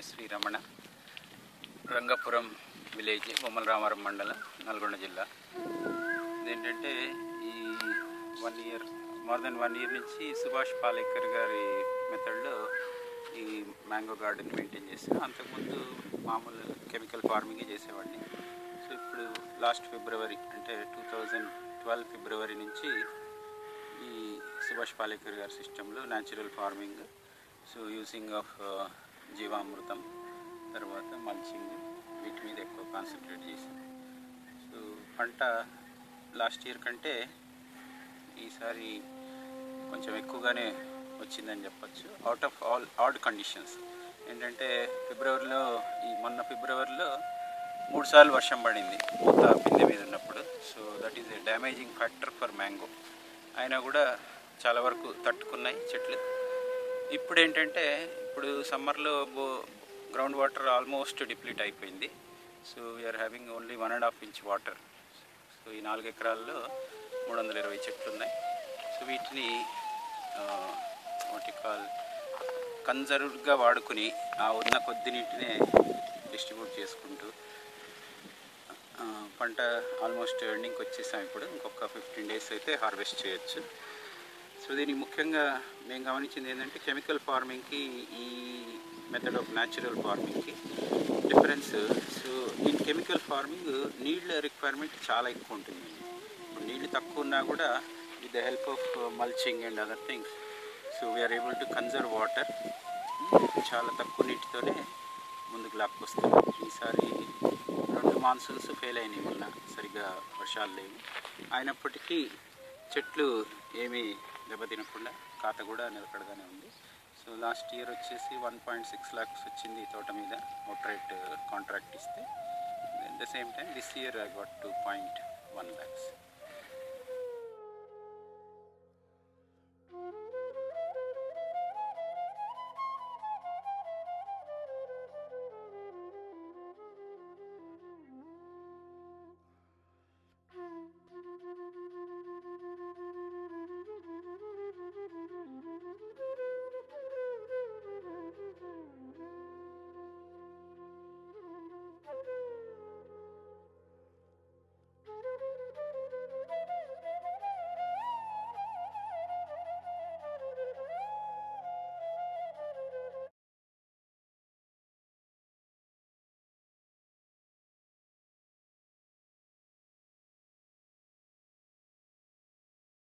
Shri Ramana, Rangapuram village, బొమ్మల రామారం మండలం, నల్గొండ జిల్లా. ఇదేంటంటే ఈ మోర్ దెన్ 1 year నుంచి సుభాష్ పాలేకర్ గారి మెథడ్లో ఈ మ్యాంగో గార్డెన్ మెయింటైన్ చేస్తాను. అంతకుముందు మామూలు కెమికల్ ఫార్మింగే చేసేవాడిని. సో ఇప్పుడు లాస్ట్ ఫిబ్రవరి అంటే 2012 ఫిబ్రవరి నుంచి ఈ సుభాష్ పాలేకర్ గారి సిస్టంలో natural farming, so using of జీవామృతం, తర్వాత మల్చింగ్, వీటి మీద ఎక్కువ కాన్సన్ట్రేట్ చేశాను. సో పంట లాస్ట్ ఇయర్ కంటే ఈసారి కొంచెం ఎక్కువగానే వచ్చిందని చెప్పచ్చు. Out of all odd conditions ఏంటంటే మొన్న ఫిబ్రవరిలో 3 సార్లు వర్షం పడింది పూత పిందె మీద ఉన్నప్పుడు. So that is a damaging factor for mango. అయినా కూడా చాలా వరకు తట్టుకున్నాయి చెట్లు. ఇప్పుడు ఏంటంటే ఇప్పుడు సమ్మర్లో గ్రౌండ్ వాటర్ ఆల్మోస్ట్ డిప్లీట్ అయిపోయింది. So we are having only 1.5 inch water. So ఈ 4 ఎకరాల్లో 320 చెట్లు ఉన్నాయి. సో వీటిని కన్జర్వ్డ్గా వాడుకుని ఆ ఉన్న కొద్ది నీటినే డిస్ట్రిబ్యూట్ చేసుకుంటూ పంట ఆల్మోస్ట్ ఎండింగ్కి వచ్చేసాం. ఇప్పుడు ఇంకొక 15 days అయితే హార్వెస్ట్ చేయొచ్చు. సో దీనికి ముఖ్యంగా మేము గమనించింది ఏంటంటే కెమికల్ ఫార్మింగ్కి ఈ మెథడ్ ఆఫ్ న్యాచురల్ ఫార్మింగ్కి డిఫరెన్స్. సో ఈ కెమికల్ ఫార్మింగ్ నీళ్ళ రిక్వైర్మెంట్ చాలా ఎక్కువ ఉంటుంది. ఇప్పుడు నీళ్ళు తక్కువ ఉన్నా కూడా with the help of mulching and other things, so we're able to conserve water. చాలా తక్కువ నీటితోనే ముందుకు లాక్కొస్తుంది. ఈసారి 2 మాన్సూన్స్ ఫెయిల్ అయినాయి, మొన్న సరిగ్గా వర్షాలు లేవు. అయినప్పటికీ చెట్లు ఏమీ దెబ్బతినకుండా కాత కూడా నిలకడగానే ఉంది. సో లాస్ట్ ఇయర్ వచ్చేసి 1.6 lakhs వచ్చింది ఈ తోట మీద అవుట్రైట్ కాంట్రాక్ట్ ఇస్తే. At the same time this year I got 2.1 lakhs.